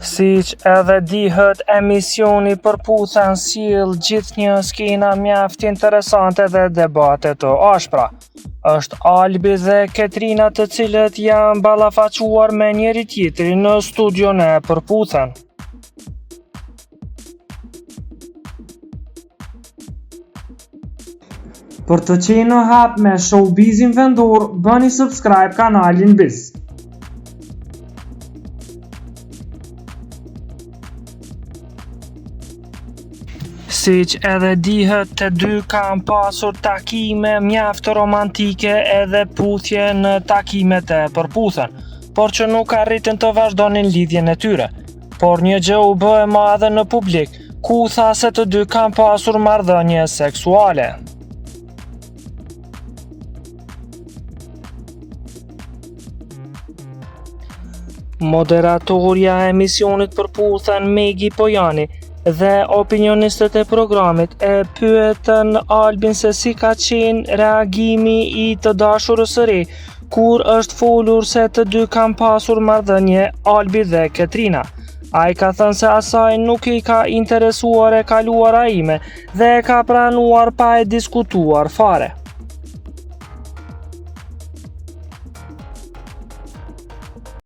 Siç edhe dihet, emisioni përputhen sjell gjithnjë skena mjaft interesante dhe debate të ashpra. Është Albi dhe Ketrina të cilët janë ballafaquar me njëri tjetrin në studion e përputhen. Për të qenë në hap me showbizin vendor, bëni subscribe kanalin Biz. Siç edhe dihet, të dy kanë pasur takime mjaft romantike edhe puthje në takimet e përputhen, por që nuk arritën të vazhdonin lidhjen e tyre. Por një gjë u bë e madhe në publik, ku tha se të dy kanë pasur marrëdhënie seksuale. Moderatorja e emisionit përputhen Megi Pojani dhe opinionistët e programit e pyetën Albin se si ka qenë reagimi i të dashurës së re kur është folur se të dy kanë pasur marrëdhënie Albi dhe Ketrina. Ai ka thënë se asaj nuk i ka interesuar e kaluara ime dhe e ka pranuar pa e diskutuar fare.